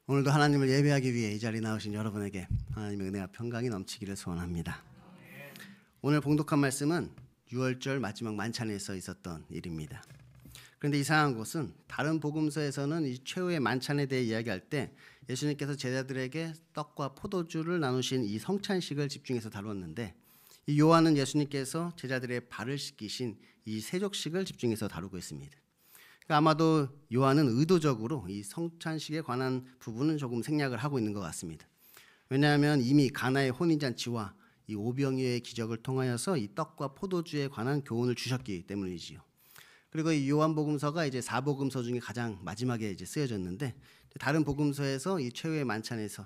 오늘도 하나님을 예배하기 위해 이 자리에 나오신 여러분에게 하나님의 은혜와 평강이 넘치기를 소원합니다. 오늘 봉독한 말씀은 유월절 마지막 만찬에서 있었던 일입니다. 그런데 이상한 것은 다른 복음서에서는 이 최후의 만찬에 대해 이야기할 때 예수님께서 제자들에게 떡과 포도주를 나누신 이 성찬식을 집중해서 다루었는데, 이 요한은 예수님께서 제자들의 발을 씻기신 이 세족식을 집중해서 다루고 있습니다. 아마도 요한은 의도적으로 이 성찬식에 관한 부분은 조금 생략을 하고 있는 것 같습니다. 왜냐하면 이미 가나의 혼인잔치와 이 오병이어의 기적을 통하여서 이 떡과 포도주에 관한 교훈을 주셨기 때문이지요. 그리고 이 요한복음서가 이제 사복음서 중에 가장 마지막에 이제 쓰여졌는데, 다른 복음서에서 이 최후의 만찬에서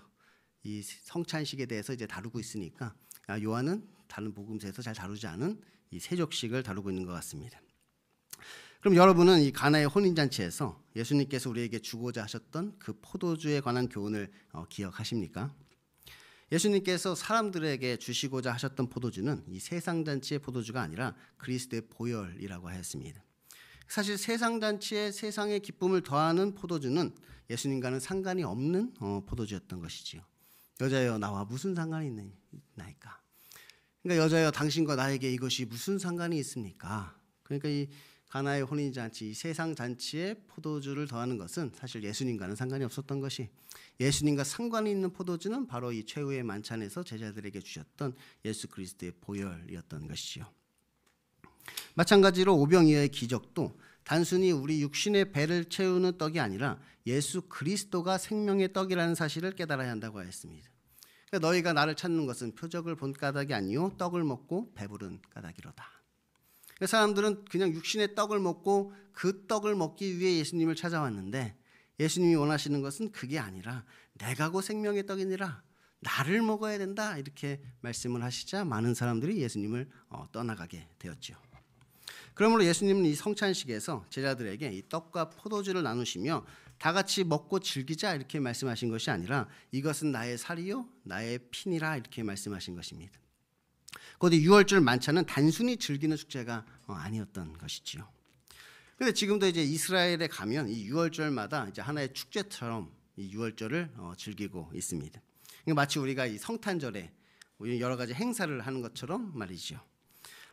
이 성찬식에 대해서 이제 다루고 있으니까 요한은 다른 복음서에서 잘 다루지 않은 이 세족식을 다루고 있는 것 같습니다. 그럼 여러분은 이 가나의 혼인잔치에서 예수님께서 우리에게 주고자 하셨던 그 포도주에 관한 교훈을 기억하십니까? 예수님께서 사람들에게 주시고자 하셨던 포도주는 이 세상잔치의 포도주가 아니라 그리스도의 보혈이라고 하였습니다. 사실 세상잔치에 세상의 기쁨을 더하는 포도주는 예수님과는 상관이 없는 포도주였던 것이지요. 여자여 나와 무슨 상관이 있나이까? 그러니까 여자여 당신과 나에게 이것이 무슨 상관이 있습니까? 그러니까 이 가나의 혼인잔치, 세상 잔치에 포도주를 더하는 것은 사실 예수님과는 상관이 없었던 것이, 예수님과 상관이 있는 포도주는 바로 이 최후의 만찬에서 제자들에게 주셨던 예수 그리스도의 보혈이었던 것이지요. 마찬가지로 오병이어의 기적도 단순히 우리 육신의 배를 채우는 떡이 아니라 예수 그리스도가 생명의 떡이라는 사실을 깨달아야 한다고 하였습니다. 그러니까 너희가 나를 찾는 것은 표적을 본 까닭이 아니요 떡을 먹고 배부른 까닭이로다. 사람들은 그냥 육신의 떡을 먹고 그 떡을 먹기 위해 예수님을 찾아왔는데, 예수님이 원하시는 것은 그게 아니라 내가 곧 생명의 떡이니라, 나를 먹어야 된다, 이렇게 말씀을 하시자 많은 사람들이 예수님을 떠나가게 되었죠. 그러므로 예수님은 이 성찬식에서 제자들에게 이 떡과 포도주를 나누시며 다 같이 먹고 즐기자 이렇게 말씀하신 것이 아니라 이것은 나의 살이요 나의 피니라 이렇게 말씀하신 것입니다. 곧 이 유월절 만찬은 단순히 즐기는 축제가 아니었던 것이지요. 그런데 지금도 이제 이스라엘에 가면 이 유월절마다 이제 하나의 축제처럼 이 유월절을 즐기고 있습니다. 마치 우리가 이 성탄절에 여러 가지 행사를 하는 것처럼 말이죠.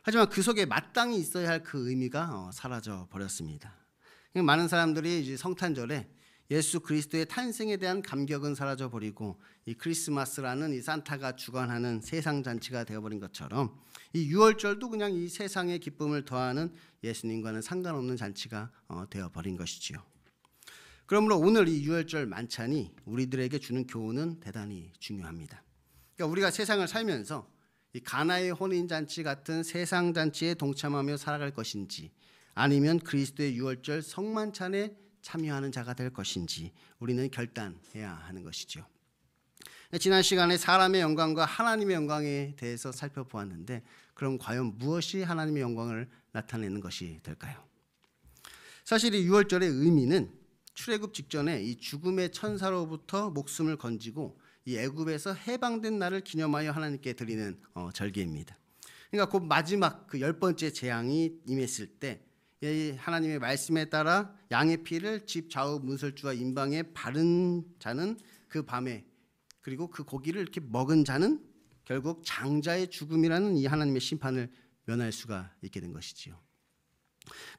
하지만 그 속에 마땅히 있어야 할 그 의미가 사라져 버렸습니다. 많은 사람들이 이제 성탄절에 예수 그리스도의 탄생에 대한 감격은 사라져 버리고 이 크리스마스라는 이 산타가 주관하는 세상 잔치가 되어버린 것처럼 이 유월절도 그냥 이 세상의 기쁨을 더하는 예수님과는 상관없는 잔치가 되어버린 것이지요. 그러므로 오늘 이 유월절 만찬이 우리들에게 주는 교훈은 대단히 중요합니다. 그러니까 우리가 세상을 살면서 이 가나의 혼인 잔치 같은 세상 잔치에 동참하며 살아갈 것인지, 아니면 그리스도의 유월절 성만찬에 참여하는 자가 될 것인지 우리는 결단해야 하는 것이죠. 지난 시간에 사람의 영광과 하나님의 영광에 대해서 살펴보았는데, 그럼 과연 무엇이 하나님의 영광을 나타내는 것이 될까요? 사실 이 유월절의 의미는 출애굽 직전에 이 죽음의 천사로부터 목숨을 건지고 이 애굽에서 해방된 날을 기념하여 하나님께 드리는 절기입니다. 그러니까 곧 마지막 그 10번째 재앙이 임했을 때 하나님의 말씀에 따라 양의 피를 집 좌우 문설주와 임방에 바른 자는 그 밤에, 그리고 그 고기를 이렇게 먹은 자는 결국 장자의 죽음이라는 이 하나님의 심판을 면할 수가 있게 된 것이지요.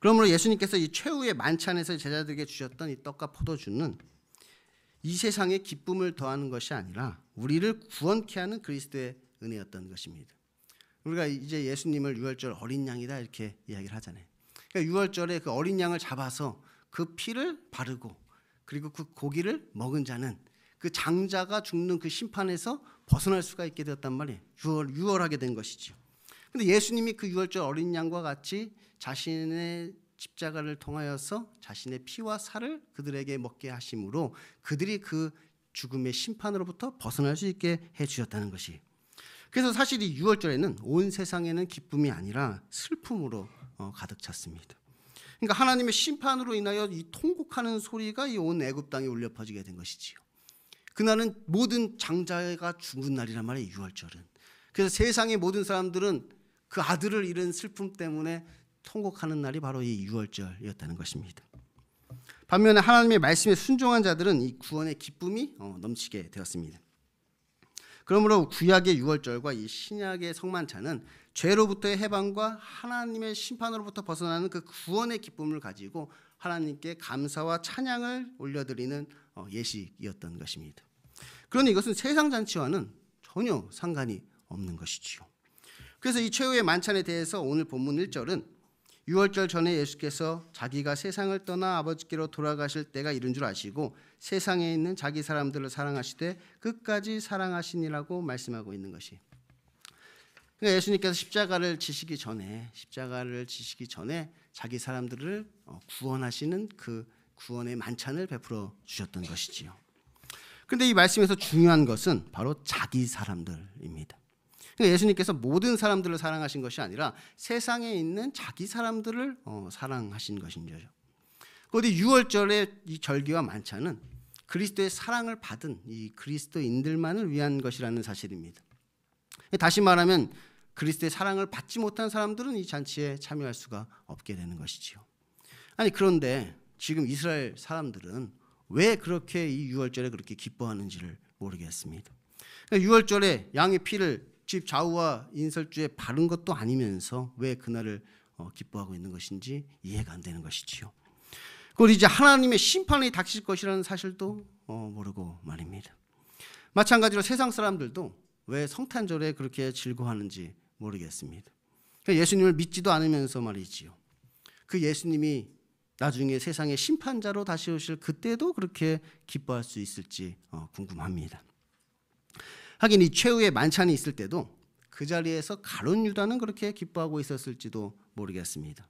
그러므로 예수님께서 이 최후의 만찬에서 제자들에게 주셨던 이 떡과 포도주는 이 세상에 기쁨을 더하는 것이 아니라 우리를 구원케 하는 그리스도의 은혜였던 것입니다. 우리가 이제 예수님을 유월절 어린 양이다 이렇게 이야기를 하잖아요. 그러니까 유월절에 그 어린 양을 잡아서 그 피를 바르고 그리고 그 고기를 먹은 자는 그 장자가 죽는 그 심판에서 벗어날 수가 있게 되었단 말이에요. 유월하게 된 것이죠. 그런데 예수님이 그 유월절 어린 양과 같이 자신의 십자가를 통하여서 자신의 피와 살을 그들에게 먹게 하심으로 그들이 그 죽음의 심판으로부터 벗어날 수 있게 해주셨다는 것이. 그래서 사실 이 유월절에는 온 세상에는 기쁨이 아니라 슬픔으로 가득 찼습니다. 그러니까 하나님의 심판으로 인하여 이 통곡하는 소리가 이 온 애굽 땅에 울려 퍼지게 된 것이지요. 그날은 모든 장자가 죽은 날이란 말이에요. 유월절은. 그래서 세상의 모든 사람들은 그 아들을 잃은 슬픔 때문에 통곡하는 날이 바로 이 유월절이었다는 것입니다. 반면에 하나님의 말씀에 순종한 자들은 이 구원의 기쁨이 넘치게 되었습니다. 그러므로 구약의 유월절과 이 신약의 성만찬은 죄로부터의 해방과 하나님의 심판으로부터 벗어나는 그 구원의 기쁨을 가지고 하나님께 감사와 찬양을 올려드리는 예식이었던 것입니다. 그런데 이것은 세상 잔치와는 전혀 상관이 없는 것이지요. 그래서 이 최후의 만찬에 대해서 오늘 본문 1절은 유월절 전에 예수께서 자기가 세상을 떠나 아버지께로 돌아가실 때가 이른 줄 아시고 세상에 있는 자기 사람들을 사랑하시되 끝까지 사랑하시니라고 말씀하고 있는 것이, 그러니까 예수님께서 십자가를 지시기 전에 자기 사람들을 구원하시는 그 구원의 만찬을 베풀어 주셨던 것이지요. 그런데 이 말씀에서 중요한 것은 바로 자기 사람들입니다. 그러니까 예수님께서 모든 사람들을 사랑하신 것이 아니라 세상에 있는 자기 사람들을 사랑하신 것인 거죠. 그런데 유월절의 이 절기와 만찬은 그리스도의 사랑을 받은 이 그리스도인들만을 위한 것이라는 사실입니다. 다시 말하면 그리스도의 사랑을 받지 못한 사람들은 이 잔치에 참여할 수가 없게 되는 것이지요. 아니 그런데 지금 이스라엘 사람들은 왜 그렇게 이 유월절에 그렇게 기뻐하는지를 모르겠습니다. 유월절에 양의 피를 집 좌우와 인설주에 바른 것도 아니면서 왜 그날을 기뻐하고 있는 것인지 이해가 안 되는 것이지요. 그리고 이제 하나님의 심판이 닥칠 것이라는 사실도 모르고 말입니다. 마찬가지로 세상 사람들도 왜 성탄절에 그렇게 즐거워하는지 모르겠습니다. 예수님을 믿지도 않으면서 말이지요. 그 예수님이 나중에 세상의 심판자로 다시 오실 그때도 그렇게 기뻐할 수 있을지 궁금합니다. 하긴 이 최후의 만찬이 있을 때도 그 자리에서 가룟 유다는 그렇게 기뻐하고 있었을지도 모르겠습니다.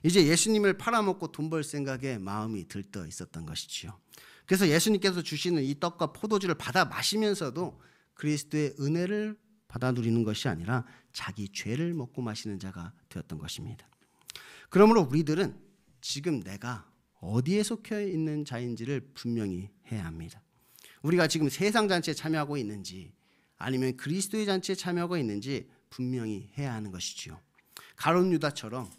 이제 예수님을 팔아먹고 돈 벌 생각에 마음이 들떠 있었던 것이지요. 그래서 예수님께서 주시는 이 떡과 포도주를 받아 마시면서도 그리스도의 은혜를 받아 누리는 것이 아니라 자기 죄를 먹고 마시는 자가 되었던 것입니다. 그러므로 우리들은 지금 내가 어디에 속해 있는 자인지를 분명히 해야 합니다. 우리가 지금 세상 잔치에 참여하고 있는지 아니면 그리스도의 잔치에 참여하고 있는지 분명히 해야 하는 것이지요. 가룟 유다처럼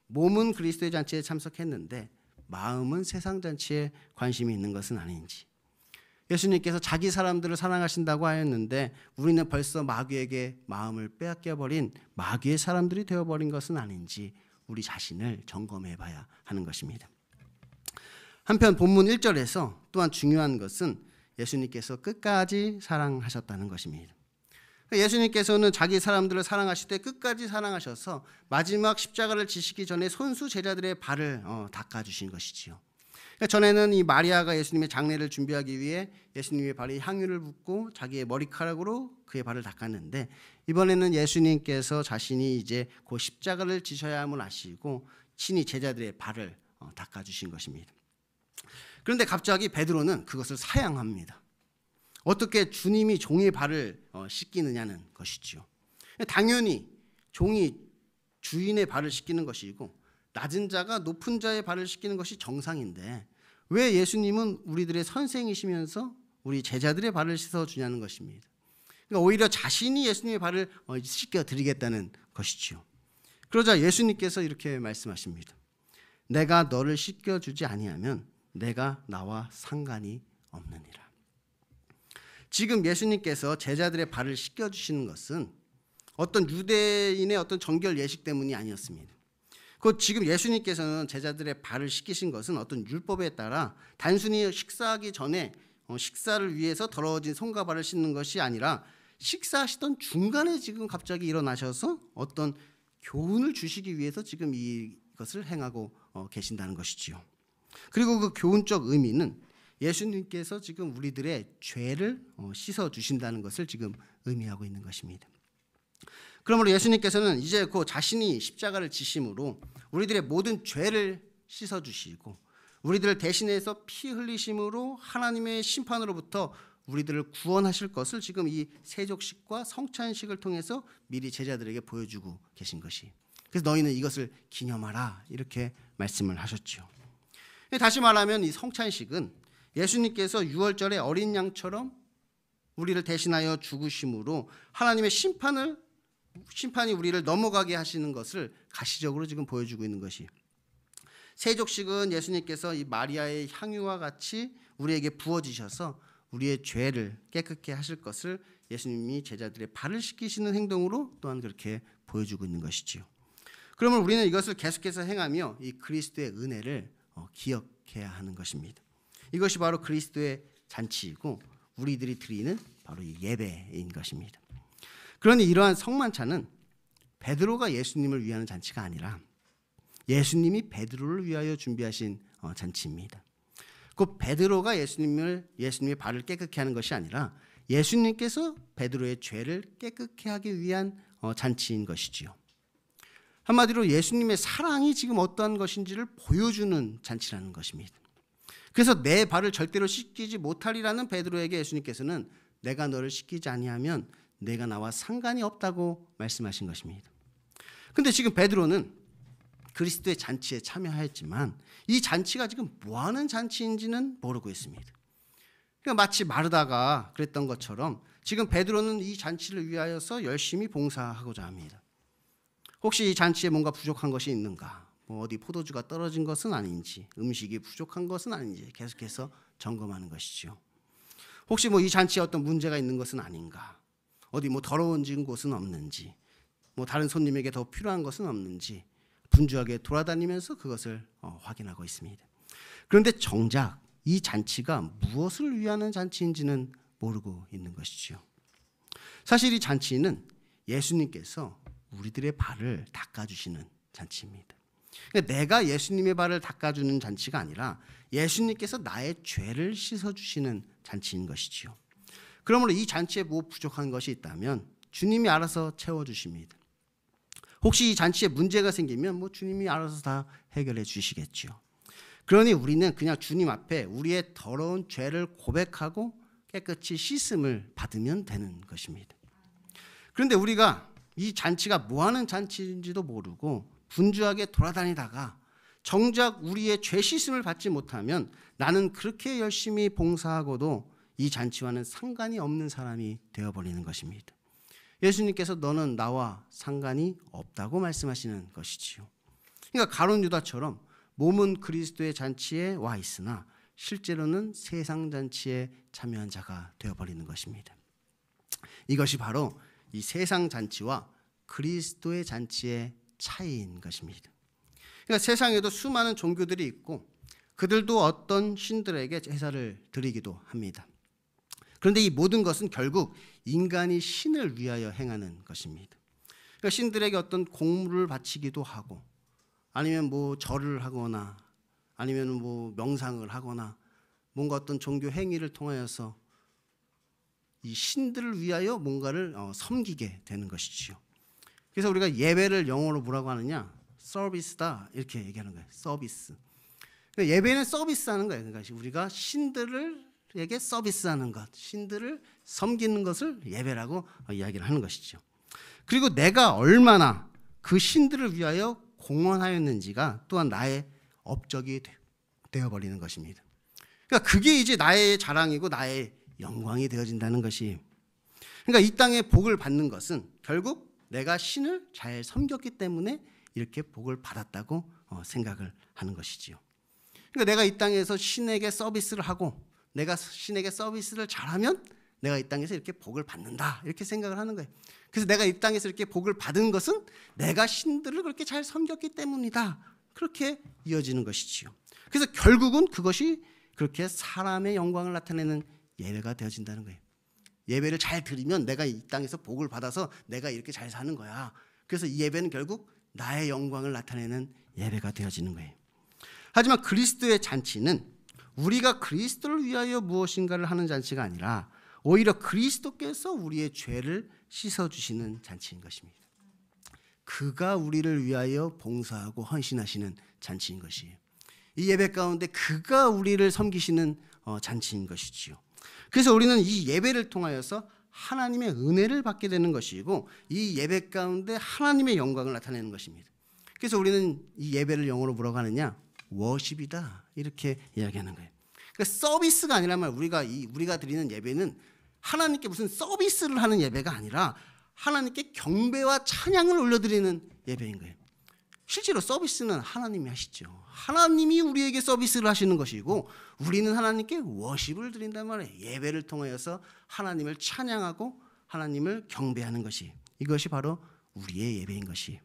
몸은 그리스도의 잔치에 참석했는데 마음은 세상 잔치에 관심이 있는 것은 아닌지, 예수님께서 자기 사람들을 사랑하신다고 하였는데 우리는 벌써 마귀에게 마음을 빼앗겨버린 마귀의 사람들이 되어버린 것은 아닌지 우리 자신을 점검해 봐야 하는 것입니다. 한편 본문 1절에서 또한 중요한 것은 예수님께서 끝까지 사랑하셨다는 것입니다. 예수님께서는 자기 사람들을 사랑하실 때 끝까지 사랑하셔서 마지막 십자가를 지시기 전에 손수 제자들의 발을 닦아주신 것이지요. 전에는 이 마리아가 예수님의 장례를 준비하기 위해 예수님의 발에 향유를 붓고 자기의 머리카락으로 그의 발을 닦았는데, 이번에는 예수님께서 자신이 이제 그 십자가를 지셔야 함을 아시고 친히 제자들의 발을 닦아주신 것입니다. 그런데 갑자기 베드로는 그것을 사양합니다. 어떻게 주님이 종의 발을 씻기느냐는 것이지요. 당연히 종이 주인의 발을 씻기는 것이고 낮은 자가 높은 자의 발을 씻기는 것이 정상인데 왜 예수님은 우리들의 선생이시면서 우리 제자들의 발을 씻어주냐는 것입니다. 그러니까 오히려 자신이 예수님의 발을 씻겨드리겠다는 것이지요. 그러자 예수님께서 이렇게 말씀하십니다. 내가 너를 씻겨주지 아니하면 내가 나와 상관이 없느니라. 지금 예수님께서 제자들의 발을 씻겨주시는 것은 어떤 유대인의 어떤 정결 예식 때문이 아니었습니다. 그 지금 예수님께서는 제자들의 발을 씻기신 것은 어떤 율법에 따라 단순히 식사하기 전에 식사를 위해서 더러워진 손과 발을 씻는 것이 아니라 식사하시던 중간에 지금 갑자기 일어나셔서 어떤 교훈을 주시기 위해서 지금 이것을 행하고 계신다는 것이지요. 그리고 그 교훈적 의미는 예수님께서 지금 우리들의 죄를 씻어 주신다는 것을 지금 의미하고 있는 것입니다. 그러므로 예수님께서는 이제 그 자신이 십자가를 지심으로 우리들의 모든 죄를 씻어 주시고 우리들을 대신해서 피 흘리심으로 하나님의 심판으로부터 우리들을 구원하실 것을 지금 이 세족식과 성찬식을 통해서 미리 제자들에게 보여주고 계신 것이, 그래서 너희는 이것을 기념하라 이렇게 말씀을 하셨죠. 다시 말하면 이 성찬식은 예수님께서 유월절에 어린 양처럼 우리를 대신하여 죽으심으로 하나님의 심판이 우리를 넘어가게 하시는 것을 가시적으로 지금 보여주고 있는 것이, 세족식은 예수님께서 이 마리아의 향유와 같이 우리에게 부어지셔서 우리의 죄를 깨끗게 하실 것을 예수님이 제자들의 발을 씻기시는 행동으로 또한 그렇게 보여주고 있는 것이지요. 그러면 우리는 이것을 계속해서 행하며 이 그리스도의 은혜를 기억해야 하는 것입니다. 이것이 바로 그리스도의 잔치이고 우리들이 드리는 바로 이 예배인 것입니다. 그러니 이러한 성만찬은 베드로가 예수님을 위하는 잔치가 아니라 예수님이 베드로를 위하여 준비하신 잔치입니다. 곧 베드로가 예수님의 발을 깨끗게 하는 것이 아니라 예수님께서 베드로의 죄를 깨끗게 하기 위한 잔치인 것이지요. 한마디로 예수님의 사랑이 지금 어떠한 것인지를 보여주는 잔치라는 것입니다. 그래서 내 발을 절대로 씻기지 못하리라는 베드로에게 예수님께서는 내가 너를 씻기지 아니하면 내가 나와 상관이 없다고 말씀하신 것입니다. 근데 지금 베드로는 그리스도의 잔치에 참여하였지만 이 잔치가 지금 뭐하는 잔치인지는 모르고 있습니다. 그러니까 마치 마르다가 그랬던 것처럼 지금 베드로는 이 잔치를 위하여서 열심히 봉사하고자 합니다. 혹시 이 잔치에 뭔가 부족한 것이 있는가? 어디 포도주가 떨어진 것은 아닌지, 음식이 부족한 것은 아닌지 계속해서 점검하는 것이죠. 혹시 이 잔치에 어떤 문제가 있는 것은 아닌가? 어디 더러워진 곳은 없는지, 다른 손님에게 더 필요한 것은 없는지 분주하게 돌아다니면서 그것을 확인하고 있습니다. 그런데 정작 이 잔치가 무엇을 위하는 잔치인지는 모르고 있는 것이죠. 사실 이 잔치는 예수님께서 우리들의 발을 닦아주시는 잔치입니다. 그러니까 내가 예수님의 발을 닦아주는 잔치가 아니라 예수님께서 나의 죄를 씻어주시는 잔치인 것이지요. 그러므로 이 잔치에 부족한 것이 있다면 주님이 알아서 채워주십니다. 혹시 이 잔치에 문제가 생기면 주님이 알아서 다 해결해 주시겠죠. 그러니 우리는 그냥 주님 앞에 우리의 더러운 죄를 고백하고 깨끗이 씻음을 받으면 되는 것입니다. 그런데 우리가 이 잔치가 뭐하는 잔치인지도 모르고 분주하게 돌아다니다가 정작 우리의 죄 씻음을 받지 못하면 나는 그렇게 열심히 봉사하고도 이 잔치와는 상관이 없는 사람이 되어버리는 것입니다. 예수님께서 너는 나와 상관이 없다고 말씀하시는 것이지요. 그러니까 가룟 유다처럼 몸은 그리스도의 잔치에 와 있으나 실제로는 세상 잔치에 참여한 자가 되어버리는 것입니다. 이것이 바로 이 세상 잔치와 그리스도의 잔치의 차이인 것입니다. 그러니까 세상에도 수많은 종교들이 있고 그들도 어떤 신들에게 제사를 드리기도 합니다. 그런데 이 모든 것은 결국 인간이 신을 위하여 행하는 것입니다. 그러니까 신들에게 어떤 공물을 바치기도 하고 아니면 절을 하거나 아니면 명상을 하거나 뭔가 어떤 종교 행위를 통하여서 이 신들을 위하여 뭔가를 섬기게 되는 것이지요. 그래서 우리가 예배를 영어로 뭐라고 하느냐? 서비스다 이렇게 얘기하는 거예요. 서비스. 그러니까 예배는 서비스하는 거예요. 그러니까 우리가 신들에게 서비스하는 것, 신들을 섬기는 것을 예배라고 이야기를 하는 것이죠. 그리고 내가 얼마나 그 신들을 위하여 공헌하였는지가 또한 나의 업적이 되어버리는 것입니다. 그러니까 그게 이제 나의 자랑이고 나의 영광이 되어진다는 것이, 그러니까 이 땅에 복을 받는 것은 결국 내가 신을 잘 섬겼기 때문에 이렇게 복을 받았다고 생각을 하는 것이지요. 그러니까 내가 이 땅에서 신에게 서비스를 하고 내가 신에게 서비스를 잘하면 내가 이 땅에서 이렇게 복을 받는다 이렇게 생각을 하는 거예요. 그래서 내가 이 땅에서 이렇게 복을 받은 것은 내가 신들을 그렇게 잘 섬겼기 때문이다. 그렇게 이어지는 것이지요. 그래서 결국은 그것이 그렇게 사람의 영광을 나타내는 예배가 되어진다는 거예요. 예배를 잘 드리면 내가 이 땅에서 복을 받아서 내가 이렇게 잘 사는 거야. 그래서 이 예배는 결국 나의 영광을 나타내는 예배가 되어지는 거예요. 하지만 그리스도의 잔치는 우리가 그리스도를 위하여 무엇인가를 하는 잔치가 아니라 오히려 그리스도께서 우리의 죄를 씻어주시는 잔치인 것입니다. 그가 우리를 위하여 봉사하고 헌신하시는 잔치인 것이에요. 이 예배 가운데 그가 우리를 섬기시는 잔치인 것이지요. 그래서 우리는 이 예배를 통하여서 하나님의 은혜를 받게 되는 것이고 이 예배 가운데 하나님의 영광을 나타내는 것입니다. 그래서 우리는 이 예배를 영어로 뭐라고 하느냐? 워십이다 이렇게 이야기하는 거예요. 그러니까 서비스가 아니라면 우리가 드리는 예배는 하나님께 무슨 서비스를 하는 예배가 아니라 하나님께 경배와 찬양을 올려드리는 예배인 거예요. 실제로 서비스는 하나님이 하시죠. 하나님이 우리에게 서비스를 하시는 것이고 우리는 하나님께 워십을 드린단 말이에요. 예배를 통하여서 하나님을 찬양하고 하나님을 경배하는 것이, 이것이 바로 우리의 예배인 것이.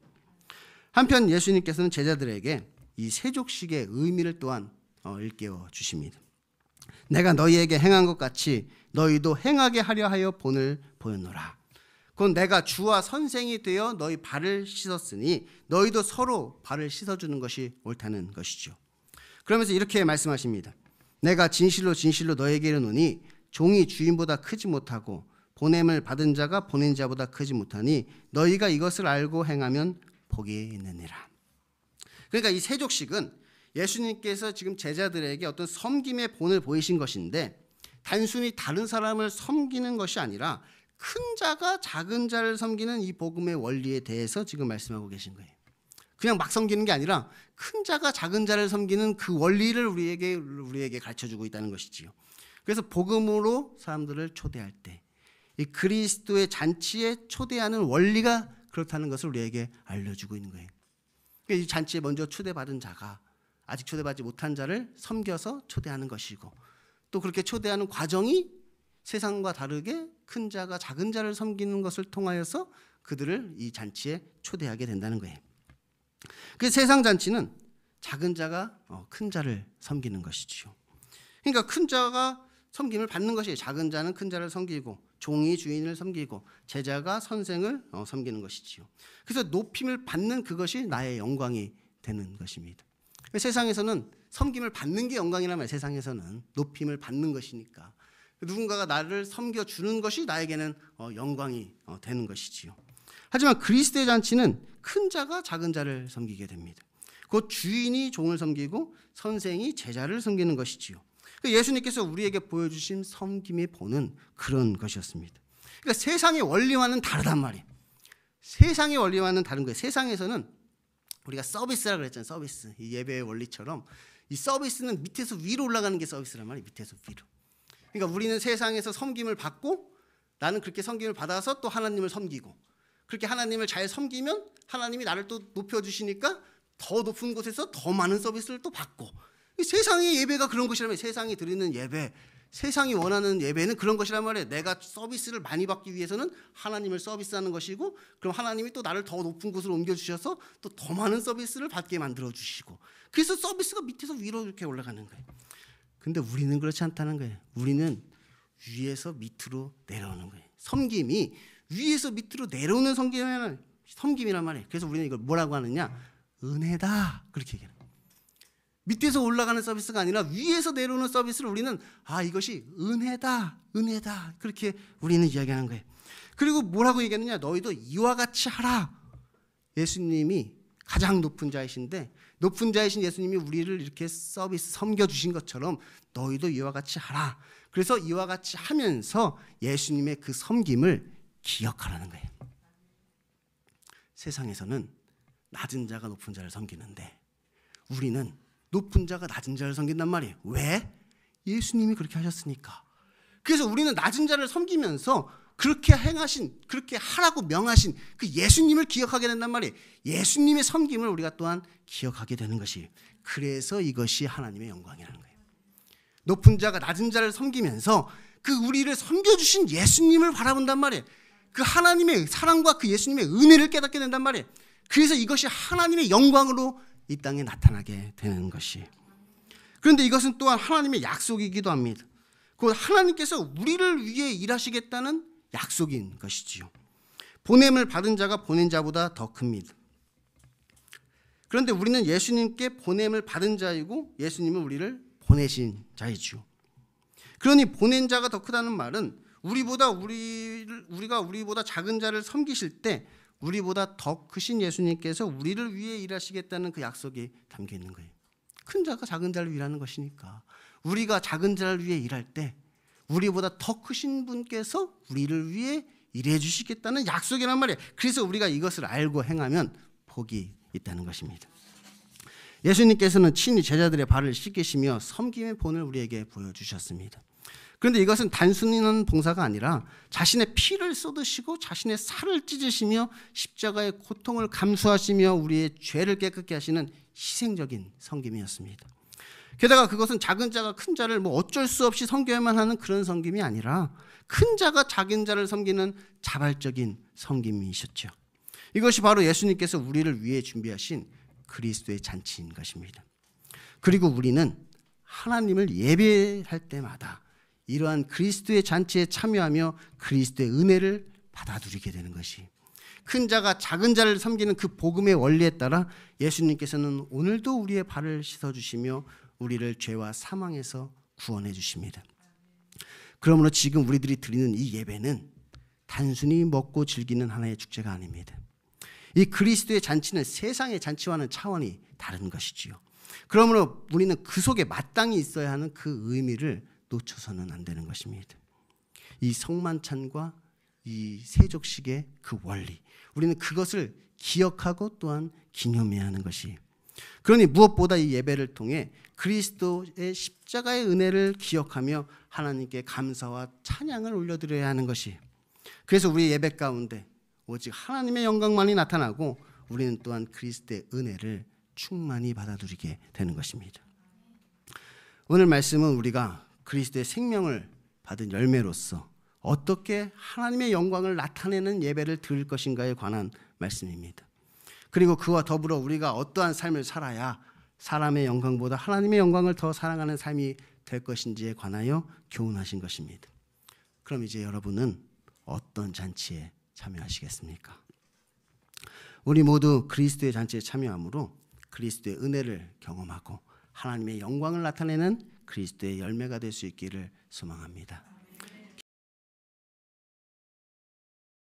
한편 예수님께서는 제자들에게 이 세족식의 의미를 또한 일깨워 주십니다. 내가 너희에게 행한 것 같이 너희도 행하게 하려 하여 본을 보였노라. 곧 내가 주와 선생이 되어 너희 발을 씻었으니 너희도 서로 발을 씻어주는 것이 옳다는 것이죠. 그러면서 이렇게 말씀하십니다. 내가 진실로 진실로 너희에게 이르노니 종이 주인보다 크지 못하고 보냄을 받은 자가 보낸 자보다 크지 못하니 너희가 이것을 알고 행하면 복이 있느니라. 그러니까 이 세족식은 예수님께서 지금 제자들에게 어떤 섬김의 본을 보이신 것인데 단순히 다른 사람을 섬기는 것이 아니라 큰 자가 작은 자를 섬기는 이 복음의 원리에 대해서 지금 말씀하고 계신 거예요. 그냥 막 섬기는 게 아니라 큰 자가 작은 자를 섬기는 그 원리를 우리에게 가르쳐주고 있다는 것이지요. 그래서 복음으로 사람들을 초대할 때 이 그리스도의 잔치에 초대하는 원리가 그렇다는 것을 우리에게 알려주고 있는 거예요. 이 잔치에 먼저 초대받은 자가 아직 초대받지 못한 자를 섬겨서 초대하는 것이고, 또 그렇게 초대하는 과정이 세상과 다르게 큰 자가 작은 자를 섬기는 것을 통하여서 그들을 이 잔치에 초대하게 된다는 거예요. 그 세상 잔치는 작은 자가 큰 자를 섬기는 것이지요. 그러니까 큰 자가 섬김을 받는 것이에요. 작은 자는 큰 자를 섬기고 종이 주인을 섬기고 제자가 선생을 섬기는 것이지요. 그래서 높임을 받는 그것이 나의 영광이 되는 것입니다. 세상에서는 섬김을 받는 게 영광이라면 세상에서는 높임을 받는 것이니까 누군가가 나를 섬겨주는 것이 나에게는 영광이 되는 것이지요. 하지만 그리스도의 잔치는 큰 자가 작은 자를 섬기게 됩니다. 곧 주인이 종을 섬기고 선생이 제자를 섬기는 것이지요. 예수님께서 우리에게 보여주신 섬김의 본은 그런 것이었습니다. 그러니까 세상의 원리와는 다르단 말이에요. 세상의 원리와는 다른 거예요. 세상에서는 우리가 서비스라고 그랬잖아요. 서비스. 이 예배의 원리처럼 이 서비스는 밑에서 위로 올라가는 게 서비스란 말이에요. 밑에서 위로. 그러니까 우리는 세상에서 섬김을 받고 나는 그렇게 섬김을 받아서 또 하나님을 섬기고, 그렇게 하나님을 잘 섬기면 하나님이 나를 또 높여주시니까 더 높은 곳에서 더 많은 서비스를 또 받고, 세상의 예배가 그런 것이라면 세상이 드리는 예배, 세상이 원하는 예배는 그런 것이란 말이에요. 내가 서비스를 많이 받기 위해서는 하나님을 서비스하는 것이고, 그럼 하나님이 또 나를 더 높은 곳으로 옮겨주셔서 또 더 많은 서비스를 받게 만들어주시고, 그래서 서비스가 밑에서 위로 이렇게 올라가는 거예요. 근데 우리는 그렇지 않다는 거예요. 우리는 위에서 밑으로 내려오는 거예요. 섬김이 위에서 밑으로 내려오는 섬김이란 말이에요. 그래서 우리는 이걸 뭐라고 하느냐? 은혜다. 그렇게 얘기해요. 밑에서 올라가는 서비스가 아니라 위에서 내려오는 서비스를 우리는 이것이 은혜다, 은혜다. 그렇게 우리는 이야기하는 거예요. 그리고 뭐라고 얘기하느냐? 너희도 이와 같이 하라. 예수님이 가장 높은 자이신데 높은 자이신 예수님이 우리를 이렇게 섬겨주신 것처럼 너희도 이와 같이 하라. 그래서 이와 같이 하면서 예수님의 그 섬김을 기억하라는 거예요. 세상에서는 낮은 자가 높은 자를 섬기는데 우리는 높은 자가 낮은 자를 섬긴단 말이에요. 왜? 예수님이 그렇게 하셨으니까. 그래서 우리는 낮은 자를 섬기면서 그렇게 행하신, 그렇게 하라고 명하신 그 예수님을 기억하게 된단 말이에요. 예수님의 섬김을 우리가 또한 기억하게 되는 것이, 그래서 이것이 하나님의 영광이라는 거예요. 높은 자가 낮은 자를 섬기면서 그 우리를 섬겨주신 예수님을 바라본단 말이에요. 그 하나님의 사랑과 그 예수님의 은혜를 깨닫게 된단 말이에요. 그래서 이것이 하나님의 영광으로 이 땅에 나타나게 되는 것이. 그런데 이것은 또한 하나님의 약속이기도 합니다. 그 하나님께서 우리를 위해 일하시겠다는 약속인 것이지요. 보냄을 받은 자가 보낸 자보다 더 큽니다. 그런데 우리는 예수님께 보냄을 받은 자이고 예수님은 우리를 보내신 자이죠. 그러니 보낸 자가 더 크다는 말은 우리가 우리보다 작은 자를 섬기실 때 우리보다 더 크신 예수님께서 우리를 위해 일하시겠다는 그 약속이 담겨 있는 거예요. 큰 자가 작은 자를 위하는 것이니까 우리가 작은 자를 위해 일할 때 우리보다 더 크신 분께서 우리를 위해 일해 주시겠다는 약속이란 말이에요. 그래서 우리가 이것을 알고 행하면 복이 있다는 것입니다. 예수님께서는 친히 제자들의 발을 씻기시며 섬김의 본을 우리에게 보여주셨습니다. 그런데 이것은 단순한 봉사가 아니라 자신의 피를 쏟으시고 자신의 살을 찢으시며 십자가의 고통을 감수하시며 우리의 죄를 깨끗게 하시는 희생적인 섬김이었습니다. 게다가 그것은 작은 자가 큰 자를 어쩔 수 없이 섬겨야만 하는 그런 섬김이 아니라 큰 자가 작은 자를 섬기는 자발적인 섬김이셨죠. 이것이 바로 예수님께서 우리를 위해 준비하신 그리스도의 잔치인 것입니다. 그리고 우리는 하나님을 예배할 때마다 이러한 그리스도의 잔치에 참여하며 그리스도의 은혜를 받아 누리게 되는 것이, 큰 자가 작은 자를 섬기는 그 복음의 원리에 따라 예수님께서는 오늘도 우리의 발을 씻어주시며 우리를 죄와 사망에서 구원해 주십니다. 그러므로 지금 우리들이 드리는 이 예배는 단순히 먹고 즐기는 하나의 축제가 아닙니다. 이 그리스도의 잔치는 세상의 잔치와는 차원이 다른 것이지요. 그러므로 우리는 그 속에 마땅히 있어야 하는 그 의미를 놓쳐서는 안 되는 것입니다. 이 성만찬과 이 세족식의 그 원리, 우리는 그것을 기억하고 또한 기념해야 하는 것이, 그러니 무엇보다 이 예배를 통해 그리스도의 십자가의 은혜를 기억하며 하나님께 감사와 찬양을 올려드려야 하는 것이, 그래서 우리 예배 가운데 오직 하나님의 영광만이 나타나고 우리는 또한 그리스도의 은혜를 충만히 받아들이게 되는 것입니다. 오늘 말씀은 우리가 그리스도의 생명을 받은 열매로서 어떻게 하나님의 영광을 나타내는 예배를 드릴 것인가에 관한 말씀입니다. 그리고 그와 더불어 우리가 어떠한 삶을 살아야 사람의 영광보다 하나님의 영광을 더 사랑하는 삶이 될 것인지에 관하여 교훈하신 것입니다. 그럼 이제 여러분은 어떤 잔치에 참여하시겠습니까? 우리 모두 그리스도의 잔치에 참여함으로 그리스도의 은혜를 경험하고 하나님의 영광을 나타내는 그리스도의 열매가 될 수 있기를 소망합니다.